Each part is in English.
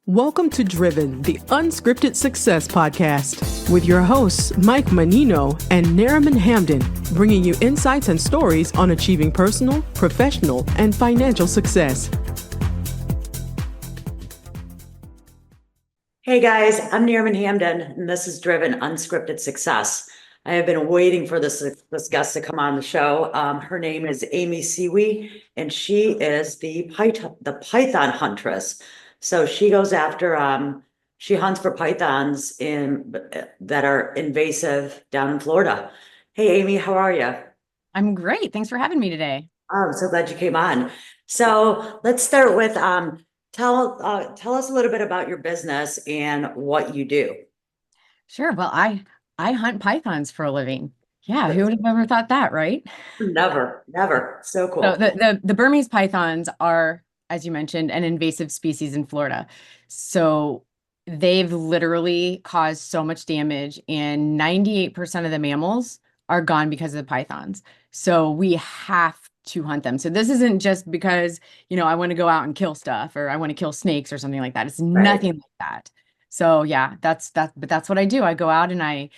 Welcome to Driven, the Unscripted Success podcast, with your hosts, Mike Manino and Nariman Hamden, bringing you insights and stories on achieving personal, professional, and financial success. Hey guys, I'm Nariman Hamden, and this is Driven Unscripted Success. I have been waiting for this guest to come on the show. Her name is Amy Siewe, and she is the Python Huntress. So she goes after, she hunts for pythons that are invasive down in Florida. Hey, Amy, how are you? I'm great. Thanks for having me today. Oh, I'm so glad you came on. So let's start with tell us a little bit about your business and what you do. Sure. Well, I hunt pythons for a living. Yeah, who would have ever thought that, right? Never. So cool. So the Burmese pythons are, as you mentioned, an invasive species in Florida. So they've literally caused so much damage, and 98% of the mammals are gone because of the pythons. So we have to hunt them. So this isn't just because, I want to go out and kill stuff or I want to kill snakes or something like that. It's nothing like that. So yeah, but that's what I do. I go out and I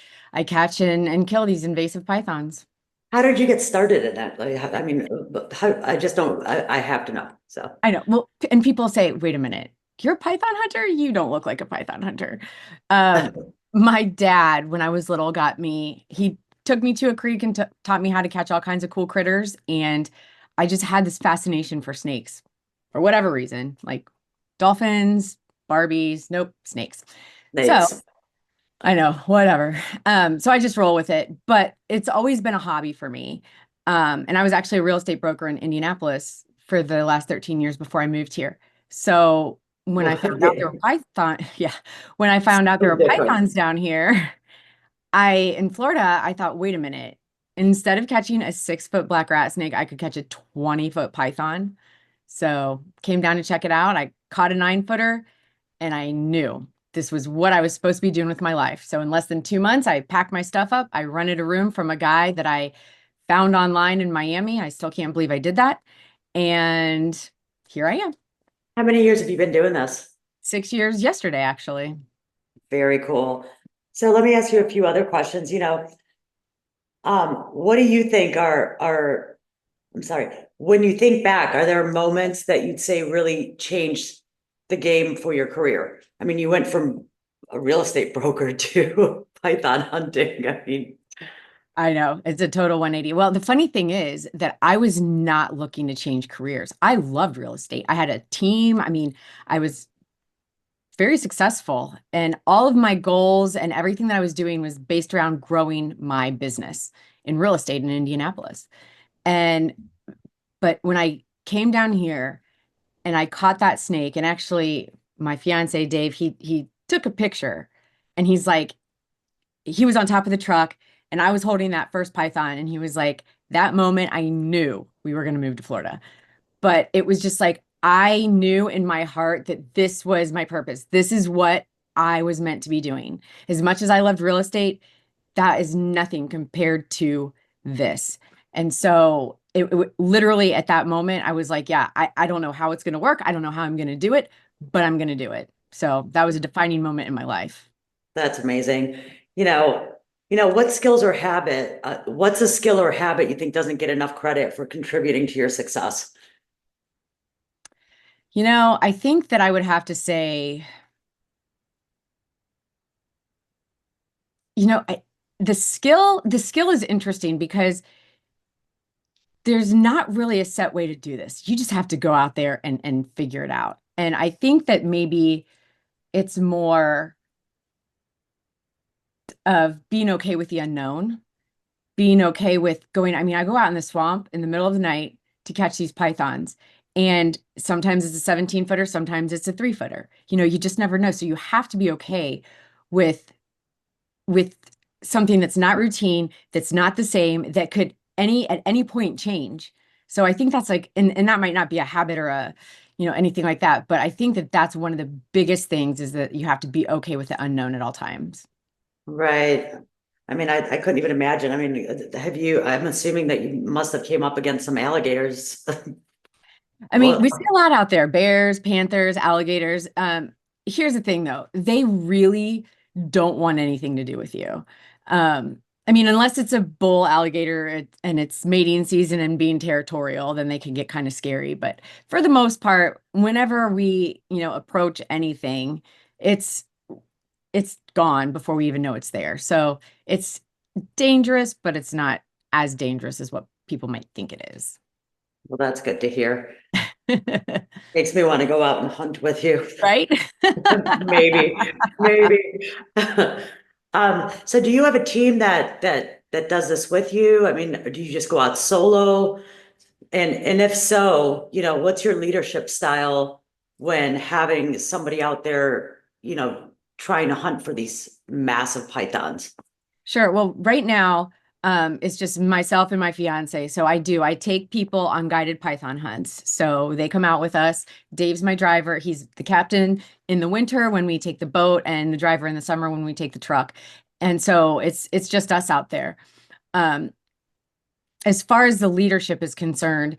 catch and kill these invasive pythons. How did you get started in that? Like, I mean, I have to know. So I know. Well, and people say, wait a minute, you're a python hunter? You don't look like a python hunter. My dad, when I was little, he took me to a creek and taught me how to catch all kinds of cool critters. And I just had this fascination for snakes for whatever reason, like dolphins, Barbies, nope, snakes. Thanks. So I know, whatever. So I just roll with it, but it's always been a hobby for me. And I was actually a real estate broker in Indianapolis for the last 13 years before I moved here. So when I found out there were pythons down here, in Florida, I thought, wait a minute, instead of catching a 6-foot black rat snake, I could catch a 20-foot python. So came down to check it out. I caught a 9-footer and I knew this was what I was supposed to be doing with my life. So in less than 2 months, I packed my stuff up. I rented a room from a guy that I found online in Miami. I still can't believe I did that. And here I am. How many years have you been doing this? 6 years yesterday, actually. Very cool. So let me ask you a few other questions. What do you think when you think back, are there moments that you'd say really changed the game for your career? I mean, you went from a real estate broker to python hunting. I know, it's a total 180. Well, the funny thing is that I was not looking to change careers. I loved real estate. I had a team. I mean, I was very successful, and all of my goals and everything that I was doing was based around growing my business in real estate in Indianapolis. But when I came down here and I caught that snake, and actually my fiance, Dave, he took a picture, and he was on top of the truck and I was holding that first python, and he was like, that moment I knew we were going to move to Florida. But it was just like, I knew in my heart that this was my purpose. This is what I was meant to be doing. As much as I loved real estate, that is nothing compared to this. And so it literally at that moment, I was like, yeah, I don't know how it's going to work. I don't know how I'm going to do it, but I'm going to do it. So that was a defining moment in my life. That's amazing. What skills or habit, what's a skill or habit you think doesn't get enough credit for contributing to your success? I think that I would have to say, the skill is interesting because there's not really a set way to do this. You just have to go out there and figure it out. And I think that maybe it's more of being okay with the unknown, being okay with going. I mean, I go out in the swamp in the middle of the night to catch these pythons. And sometimes it's a 17-footer, sometimes it's a 3-footer. You just never know. So you have to be okay with something that's not routine, that's not the same, that could at any point change. So I think that's like, and that might not be a habit or anything like that. But I think that that's one of the biggest things, is that you have to be okay with the unknown at all times. Right. I mean, I couldn't even imagine. I mean, I'm assuming that you must have came up against some alligators. I mean, we see a lot out there: bears, panthers, alligators. here's the thing though, they really don't want anything to do with you. I mean, unless it's a bull alligator and it's mating season and being territorial, then they can get kind of scary. But for the most part, whenever we, approach anything, it's gone before we even know it's there. So it's dangerous, but it's not as dangerous as what people might think it is. Well, that's good to hear. Makes me want to go out and hunt with you. Right? Maybe. So do you have a team that does this with you? I mean, do you just go out solo? And if so, what's your leadership style when having somebody out there, trying to hunt for these massive pythons? Sure. Well, right now, it's just myself and my fiance. So I take people on guided python hunts. So they come out with us. Dave's my driver. He's the captain in the winter when we take the boat, and the driver in the summer when we take the truck. And so it's just us out there. As far as the leadership is concerned,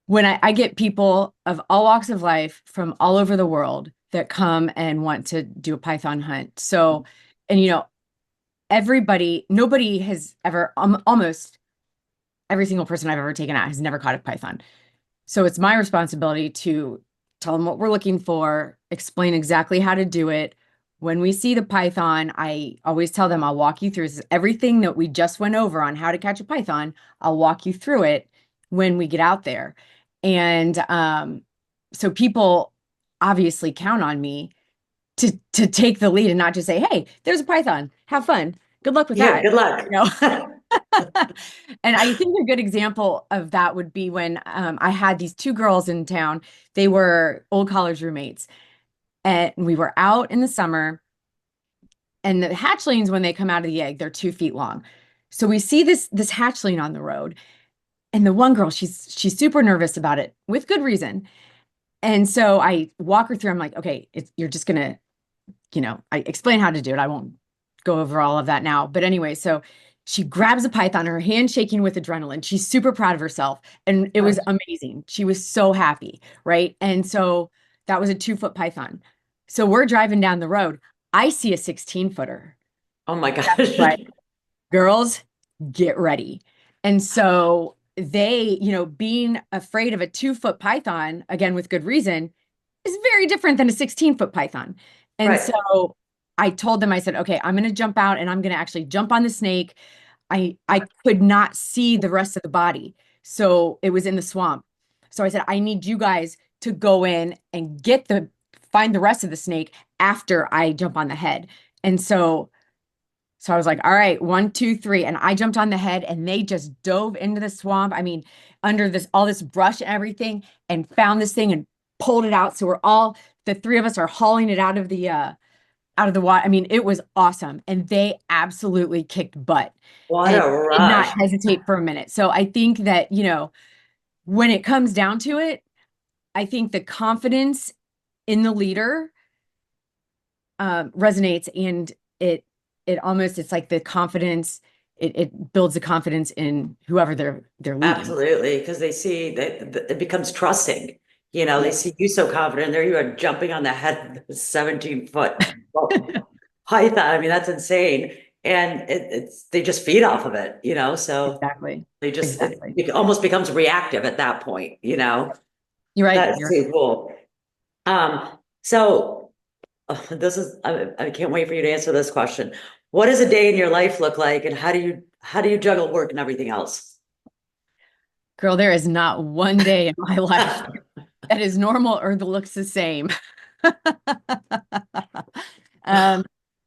when I get people of all walks of life from all over the world that come and want to do a python hunt. So, and nobody has ever, almost every single person I've ever taken out has never caught a python. So it's my responsibility to tell them what we're looking for, explain exactly how to do it. When we see the python, I always tell them, I'll walk you through everything that we just went over on how to catch a python. I'll walk you through it when we get out there. And so people obviously count on me to take the lead and not just say, hey, there's a python, have fun. Good luck with that. Good luck. And I think a good example of that would be when I had these two girls in town. They were old college roommates, and we were out in the summer, and the hatchlings, when they come out of the egg, they're 2 feet long. So we see this hatchling on the road, and the one girl, she's super nervous about it with good reason. And so I walk her through. I'm like, okay, you're just gonna, I explain how to do it. I won't go over all of that now. But anyway, so she grabs a python, her hand shaking with adrenaline. She's super proud of herself. And it was amazing. She was so happy, right? And so that was a 2-foot python. So we're driving down the road. I see a 16-footer. Oh my gosh. Right. Girls, get ready. And so they, being afraid of a 2-foot python, again, with good reason, is very different than a 16-foot python. And so I told them, I said, okay, I'm going to jump out and I'm going to actually jump on the snake. I could not see the rest of the body. So it was in the swamp. So I said, I need you guys to go in and find the rest of the snake after I jump on the head. And so I was like, all right, 1, 2, 3. And I jumped on the head, and they just dove into the swamp. I mean, under all this brush and everything, and found this thing and pulled it out. So the 3 of us are hauling it out of the water. I mean, it was awesome. And they absolutely kicked butt. What a rush. Did not hesitate for a minute. So I think that, when it comes down to it, I think the confidence in the leader resonates, and it's like the confidence, it builds the confidence in whoever they're leading. Absolutely. Because they see that it becomes trusting. They see you so confident. There you are, jumping on the head of the 17-foot python. I mean, that's insane. And they just feed off of it, so exactly. They just, it almost becomes reactive at that point, You're right. That's too cool. So I can't wait for you to answer this question. What does a day in your life look like, and how do you juggle work and everything else? Girl, there is not one day in my life that is normal or that looks the same.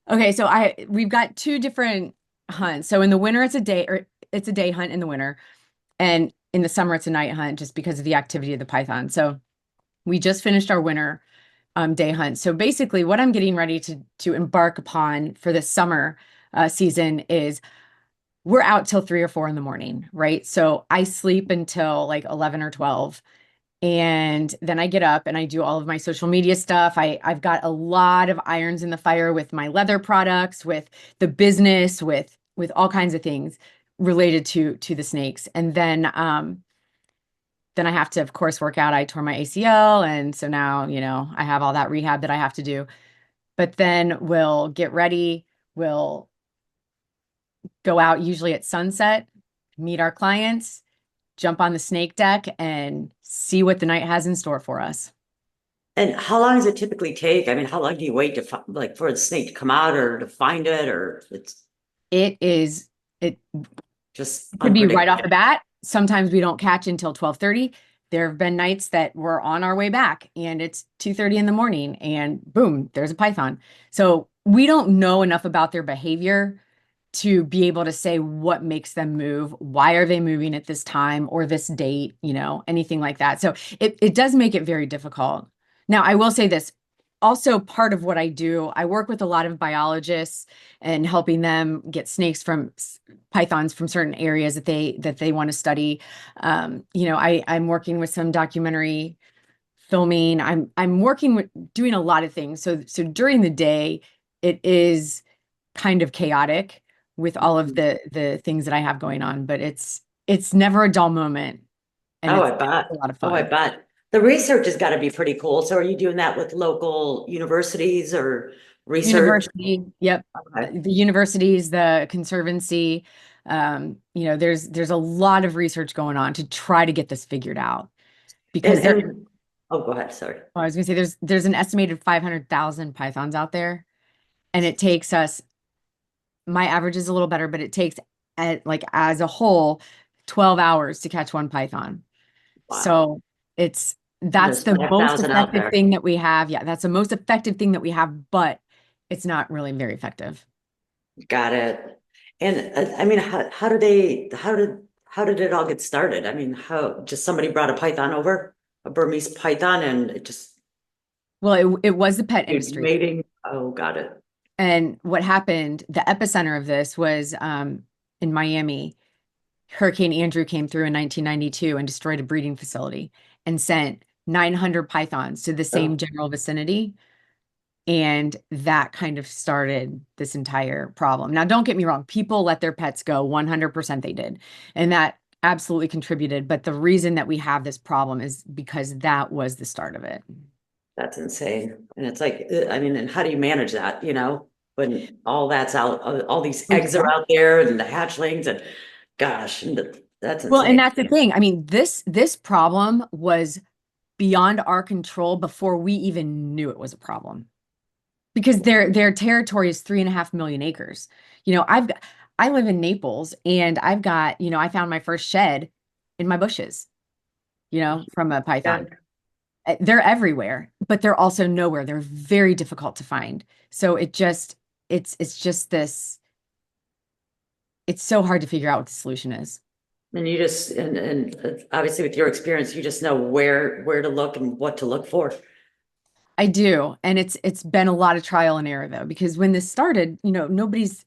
Okay, so we've got 2 different hunts. So in the winter, it's a day hunt in the winter, and in the summer, it's a night hunt, just because of the activity of the python. So we just finished our winter day hunt. So basically, what I'm getting ready to embark upon for this summer season is we're out till 3 or 4 in the morning, right? So I sleep until like 11 or 12. And then I get up and I do all of my social media stuff. I've got a lot of irons in the fire with my leather products, with the business, with all kinds of things related to the snakes. And then then I have to, of course, work out. I tore my ACL. And so now, I have all that rehab that I have to do. But then we'll get ready. We'll go out usually at sunset, meet our clients, jump on the snake deck, and see what the night has in store for us. And how long does it typically take? I mean, how long do you wait to like for the snake to come out or to find it, or It just could be right off the unpredictable? bat. Sometimes we don't catch until 12:30. There have been nights that we're on our way back and it's 2:30 in the morning and boom, there's a python. So we don't know enough about their behavior to be able to say what makes them move, why are they moving at this time or this date, anything like that. So it does make it very difficult. Now, I will say this, also part of what I do, I work with a lot of biologists and helping them get snakes from pythons from certain areas that they want to study. I'm working with some documentary filming. I'm working with doing a lot of things. So during the day, it is kind of chaotic with all of the things that I have going on, but it's never a dull moment. And Oh, it's I bet. a lot of Oh, I fun. bet. The research has got to be pretty cool. So are you doing that with local universities or research? University, yep. Okay. The universities, the conservancy, there's a lot of research going on to try to get this figured out because Oh, go ahead. Sorry. I was gonna say there's an estimated 500,000 pythons out there, and it takes us, my average is a little better, but it takes as a whole 12 hours to catch one python. Wow. So that's There's the most 5,000 out effective there. thing that we have. Yeah, that's the most effective thing that we have, but it's not really very effective. Got it. And I mean, how did it all get started? I mean, how just somebody brought a python over, a Burmese python, and it just Well, it was the pet industry. mating. Oh, got it. And what happened, the epicenter of this was in Miami. Hurricane Andrew came through in 1992 and destroyed a breeding facility and sent 900 pythons to the same Oh, general vicinity. And that kind of started this entire problem. Now, don't get me wrong, people let their pets go, 100% they did. And that absolutely contributed. But the reason that we have this problem is because that was the start of it. that's insane. And it's like, I mean, and how do you manage that, when all that's out, all these eggs are out there and the hatchlings and gosh, and that's Well, and insane. that's the thing. I mean, this problem was beyond our control before we even knew it was a problem. Because their territory is 3.5 million acres. I live in Naples and I've got, I found my first shed in my bushes, from a Yeah. python. They're everywhere, but they're also nowhere. They're very difficult to find. So it's just this, it's so hard to figure out what the solution is. And you just, and obviously with your experience, you just know where to look and what to look for. I do. And it's been a lot of trial and error though, because when this started, nobody's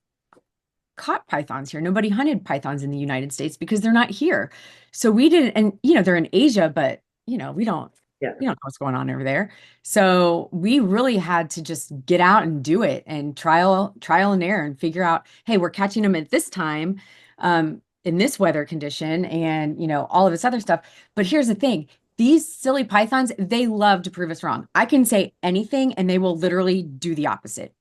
caught pythons here. Nobody hunted pythons in the United States because they're not here. So we didn't, and they're in Asia, but we don't know what's going on over there. So we really had to just get out and do it and trial and error and figure out, hey, we're catching them at this time, in this weather condition and, all of this other stuff. But here's the thing. These silly pythons, they love to prove us wrong. I can say anything and they will literally do the opposite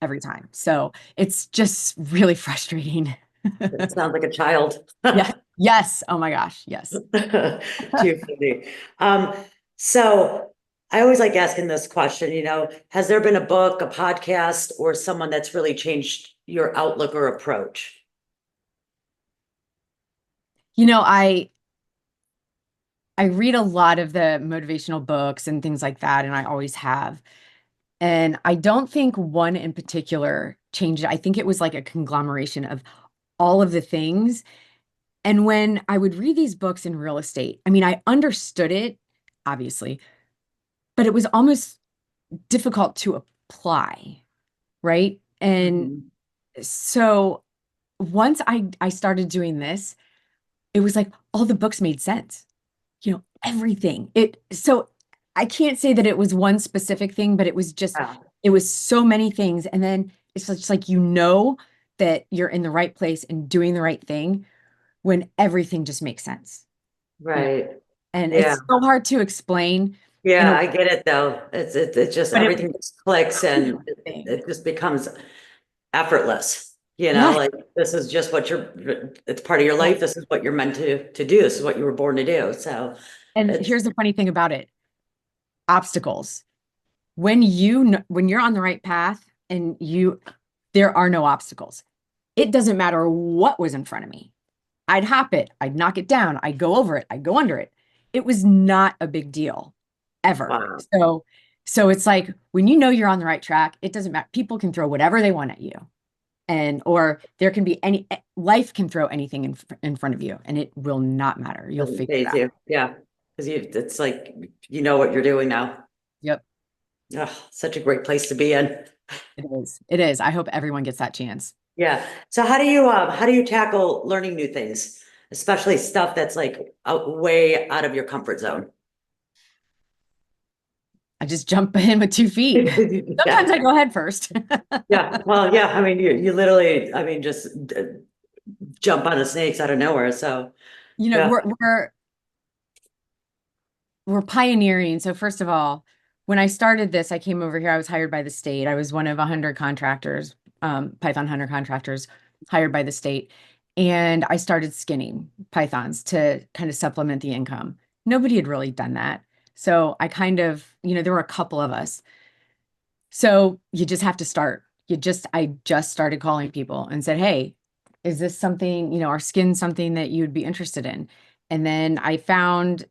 every time. So it's just really frustrating. It sounds like a child. Yeah. Yes. Oh my gosh. Yes. Too funny. So I always like asking this question, has there been a book, a podcast, or someone that's really changed your outlook or approach? I read a lot of the motivational books and things like that, and I always have. And I don't think one in particular changed it. I think it was like a conglomeration of all of the things. And when I would read these books in real estate, I mean, I understood it, obviously, but it was almost difficult to apply, right? And so once I started doing this, it was like all the books made sense, everything. So I can't say that it was one specific thing, but it was it was so many things. And then it's just like, that you're in the right place and doing the right thing when everything just makes sense. Right. And Yeah. it's so hard to explain in Yeah, a I get it though. It's just but it everything just clicks and thing. it just becomes effortless. Yes. Like this is just what it's part of your life. This is what you're meant to do. This is what you were born to do. So And it's here's the funny thing about it. Obstacles. When when you're on the right path and there are no obstacles. It doesn't matter what was in front of me. I'd hop it, I'd knock it down, I'd go over it, I'd go under it. It was not a big deal ever. wow. So it's like when you know you're on the right track, it doesn't matter. People can throw whatever they want at you. Or there can be life can throw anything in front of you and it will not matter. You'll Doesn't figure it phase out. you. Yeah. Because it's like you know what you're doing now. Yep. Oh, such a great place to be in. It is. It is. I hope everyone gets that chance. Yeah. So how do you tackle learning new things, especially stuff that's like way out of your comfort zone? I just jump in with 2 feet. Sometimes Yeah. I go head first. Yeah. Well, yeah. I mean, you literally, just jump on the snakes out of nowhere. So yeah. We're pioneering. So first of all, when I started this, I came over here. I was hired by the state. I was one of 100 contractors, Python hunter contractors hired by the state. And I started skinning pythons to kind of supplement the income. Nobody had really done that. So I kind of, there were a couple of us. So you just have to start. I just started calling people and said, hey, is this something, our skin something that you would be interested in? And then I found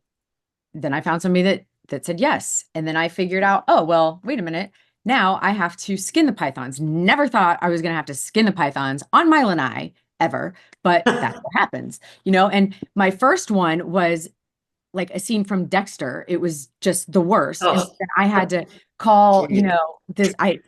somebody that said yes. And then I figured out, oh, well, wait a minute. Now I have to skin the pythons. Never thought I was going to have to skin the pythons on my lanai ever, but that's what happens, and my first one was like a scene from Dexter. It was just the worst. And Oh, then I had to call, geez. I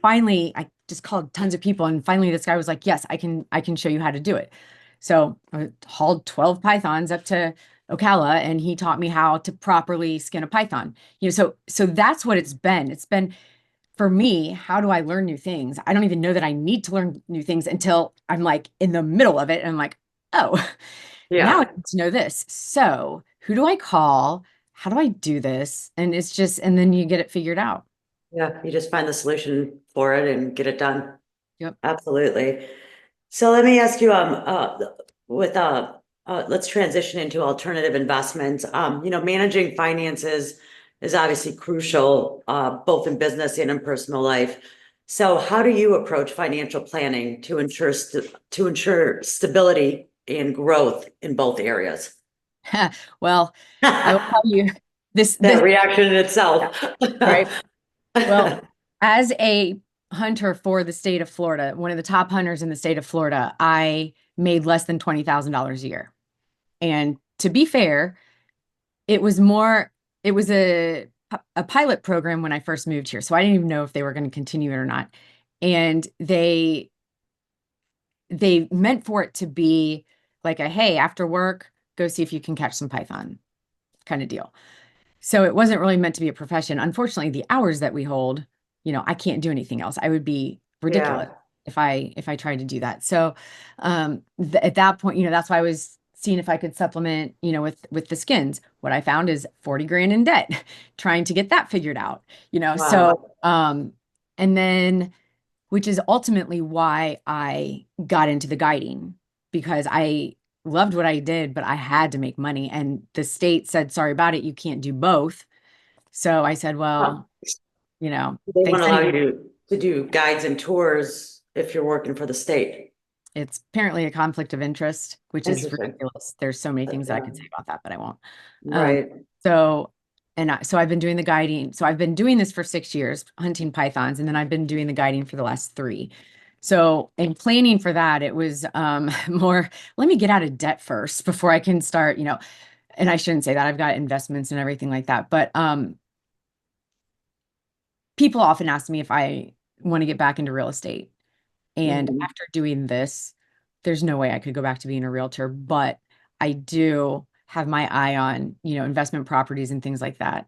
just called tons of people. And finally this guy was like, yes, I can show you how to do it. So I hauled 12 pythons up to Ocala and he taught me how to properly skin a python. So that's what it's been. It's been for me, how do I learn new things? I don't even know that I need to learn new things until I'm like in the middle of it. And I'm like, oh, now I Yeah. need to know this. So who do I call? How do I do this? And and then you get it figured out. Yeah. You just find the solution for it and get it done. Yep. Absolutely. So let me ask you, with, let's transition into alternative investments. Managing finances is obviously crucial, both in business and in personal life. So how do you approach financial planning to ensure stability and growth in both areas? Well, I will tell you this, That reaction in itself. right? Well, as a hunter for the state of Florida, one of the top hunters in the state of Florida, I made less than $20,000 a year. And to be fair, it was a pilot program when I first moved here. So I didn't even know if they were going to continue it or not. And they meant for it to be like hey, after work, go see if you can catch some python kind of deal. So it wasn't really meant to be a profession. Unfortunately, the hours that we hold, I can't do anything else. I would be ridiculous if I tried to do that. So at that point, that's why I was seeing if I could supplement, with the skins. What I found is 40 grand in debt, trying to get that figured out, Wow. So and then which is ultimately why I got into the guiding, because I loved what I did, but I had to make money. And the state said, sorry about it, you can't do both. So I said, well, They they won't allow said you to do guides and tours if you're working for the state. it's apparently a conflict of interest, which is Interesting. ridiculous. There's so many things that I could say about that, but I won't. Right. So I've been doing the guiding. So I've been doing this for 6 years, hunting pythons, and then I've been doing the guiding for the last 3. So in planning for that, it was more, let me get out of debt first before I can start, and I shouldn't say that. I've got investments and everything like that. But people often ask me if I want to get back into real estate. And Mhm. after doing this, there's no way I could go back to being a realtor, but I do have my eye on, investment properties and things like that,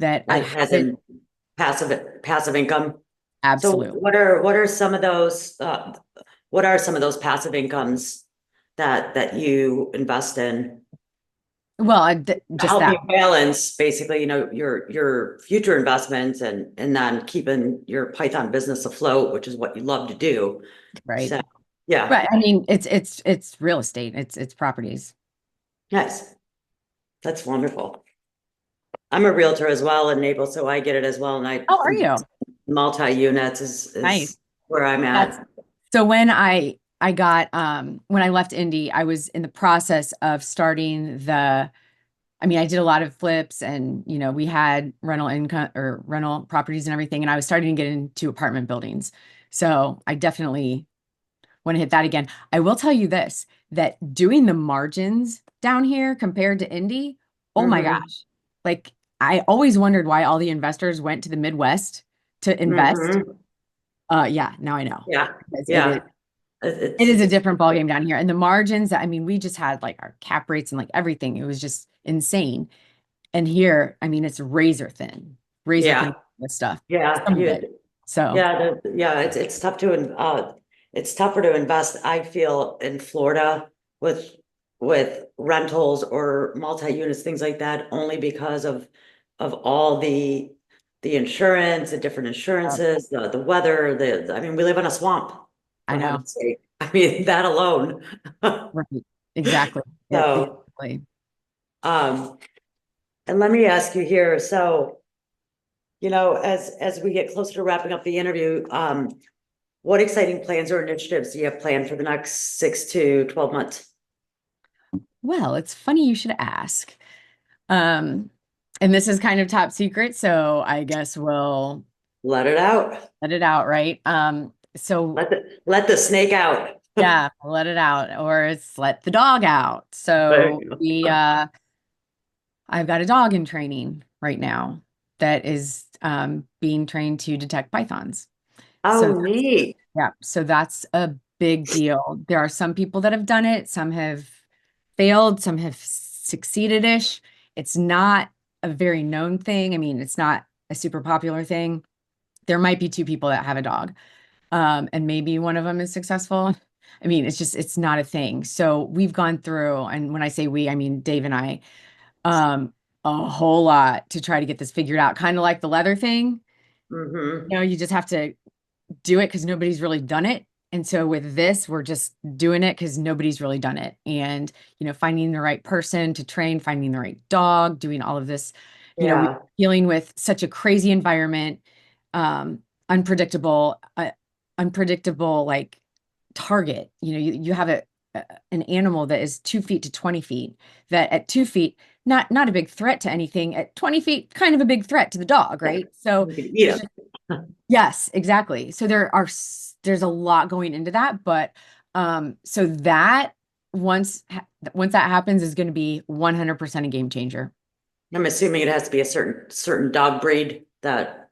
I Like as haven't in passive income. So absolutely. what are some of those passive incomes that you invest in? Well, just help that, you balance basically, your future investments and then keeping your Python business afloat, which is what you love to do. right? So, yeah, Right. I mean, it's real estate. It's properties. nice. That's wonderful. I'm a realtor as well in Naples, so I get it as well. And Oh, are you? multi-units Nice. is where I'm That's at. so I got when I left Indy, I was in the process of starting I mean, I did a lot of flips and we had rental income or rental properties and everything, and I was starting to get into apartment buildings. So I definitely want to hit that again. I will tell you this, that doing the margins down here compared to Indy, oh my Hmm. gosh. Like I always wondered why all the investors went to the Midwest to invest. Hmm. Yeah, now I know. Yeah, Because yeah. it is a It's different ballgame down here. And the margins, I mean, we just had like our cap rates and like everything. It was just insane. And here, I mean, it's razor yeah, thin with stuff. yeah, Some of it. So yeah. It's tough it's tougher to invest, I feel, in Florida with rentals or multi-units, things like that, only because of all the insurance, the different insurances, the weather, I mean, we live in a swamp, I for know. heaven's sake. I mean, that alone. Right. Exactly. Yep. So, Exactly. um, and let me ask you here, so, as we get closer to wrapping up the interview, what exciting plans or initiatives do you have planned for the next 6 to 12 months? Well, it's funny you should ask. Um, and this is kind of top secret, so I guess we'll Let it out. let it out, right? So Let the snake out. yeah, let it out, or it's let the dog out. There So you we go. I've got a dog in training right now that is being trained to detect pythons. Oh, So neat. yeah, so that's a big deal. There are some people that have done it, some have failed, some have succeeded-ish. It's not a very known thing. I mean, it's not a super popular thing. There might be two people that have a dog, and maybe one of them is successful. I mean, it's not a thing. So we've gone through, and when I say we, I mean Dave and I, a whole lot to try to get this figured out. Kind of like the leather thing. Hmm. You just have to do it because nobody's really done it. And so with this, we're just doing it because nobody's really done it. And, finding the right person to train, finding the right dog, doing all of this, we're Yeah. dealing with such a crazy environment, um, unpredictable, unpredictable like target. You have an animal that is 2 feet to 20 feet, that at 2 feet, not a big threat to anything, at 20 feet, kind of a big threat to the dog, right? So We could eat there's them. yes, exactly. So there's a lot going into that, but so that once that happens is going to be 100% a game changer. I'm assuming it has to be a certain dog breed that,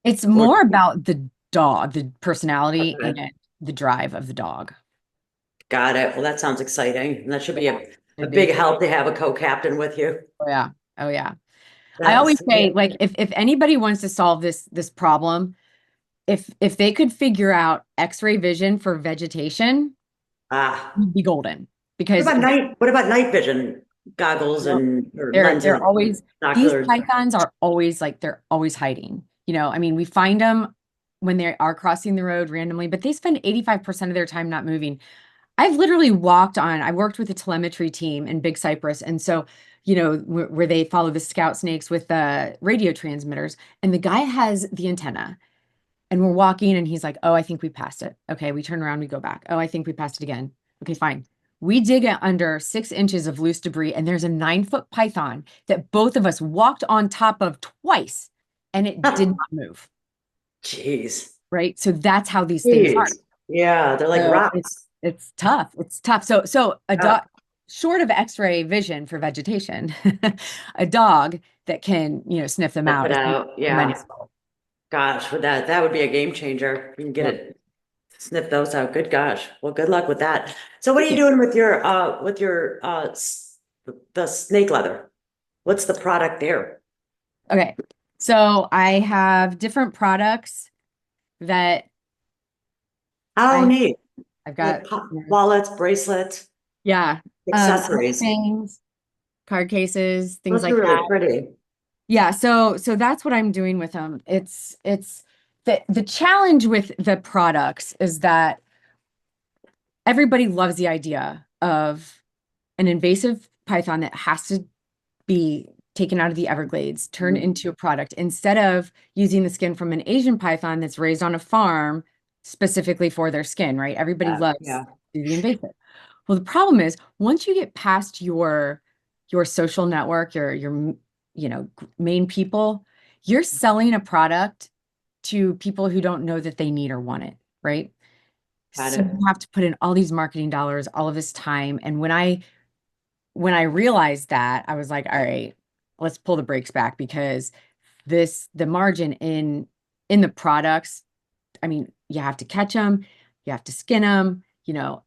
It's or, more about the dog, the personality okay, and the drive of the dog. got it. Well, that sounds exciting. And that should be a Should big be. help to have a co-captain with you. Oh yeah. Oh yeah. I always That's, say, like, if anybody wants to solve this problem, if they could figure out X-ray vision for vegetation, ah, you'd be golden. Because what about night vision goggles Nope. and or They're lenses, always, these binoculars? pythons are always like, they're always hiding. I mean, we find them when they are crossing the road randomly, but they spend 85% of their time not moving. I worked with a telemetry team in Big Cypress. And so, where they follow the scout snakes with the radio transmitters, and the guy has the antenna. And we're walking and he's like, oh, I think we passed it. Okay, we turn around, we go back. Oh, I think we passed it again. Okay, fine. We dig it under 6 inches of loose debris, and there's a 9-foot python that both of us walked on top of twice, and it did not move. Jeez. Right. So that's how these things are. Jeez. Yeah, they're like So rocks. it's tough. It's tough. So a Yeah. dog, short of X-ray vision for vegetation, a dog that can, sniff them Sniff out it is out. Yeah. tremendous. Gosh, that would be a game changer. You can get Yep. it, sniff those out. Good gosh. Well, good luck with that. So what are you Yeah. doing with the snake leather? What's the product there? Okay. So I have different products that How I neat. I've Like got, wallets, bracelets, yeah, accessories. things. card cases, things Those like are really that. pretty. Yeah, so that's what I'm doing with them. It's the challenge with the products is that everybody loves the idea of an invasive python that has to be taken out of the Everglades, turned into a product, instead of using the skin from an Asian python that's raised on a farm specifically for their skin, right? Everybody loves the invasive. Well, the problem is once you get past your social network, your main people, you're selling a product to people who don't know that they need or want it, right? Got So it. you have to put in all these marketing dollars, all of this time. And when I realized that, I was like, all right, let's pull the brakes back, because the margin in the products, I mean, you have to catch them, you have to skin them,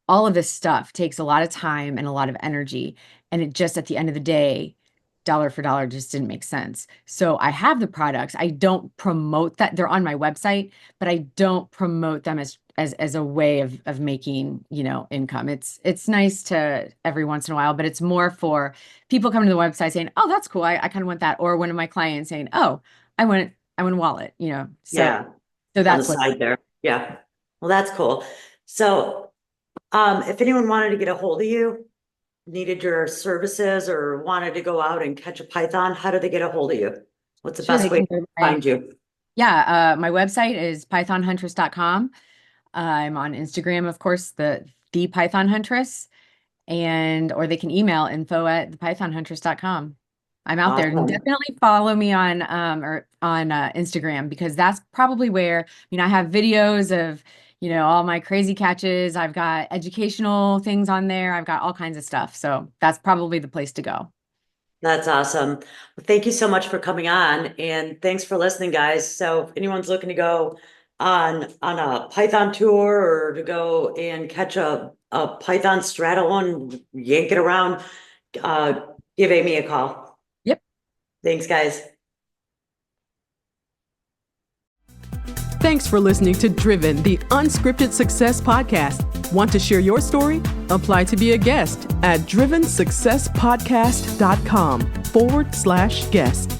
all of this stuff takes a lot of time and a lot of energy. And it just, at the end of the day, dollar for dollar, just didn't make sense. So I have the products. I don't promote that. They're on my website, but I don't promote them as a way of making, income. It's nice to every once in a while, but it's more for people coming to the website saying, oh, that's cool. I kind of want that. Or one of my clients saying, oh, I want a wallet, Yeah. So On the that's what. side there. Yeah. Well, that's cool. So, if anyone wanted to get a hold of you, needed your services, or wanted to go out and catch a python, how do they get a hold of you? What's the Sure, they best way can to go find you? Yeah, my website is pythonhuntress.com. I'm on Instagram, of course, the Python Huntress, or they can email info@thepythonhuntress.com. I'm out there. And Awesome. definitely follow me on Instagram, because that's probably where, I have videos of, all my crazy catches. I've got educational things on there. I've got all kinds of stuff. So that's probably the place to go. That's awesome. Well, thank you so much for coming on, and thanks for listening, guys. So if anyone's looking to go on a Python tour, or to go and catch a Python, straddle one, yank it around, uh, give Amy a call. Yep. Thanks, guys. Thanks for listening to Driven, the Unscripted Success Podcast. Want to share your story? Apply to be a guest at drivensuccesspodcast.com/guest.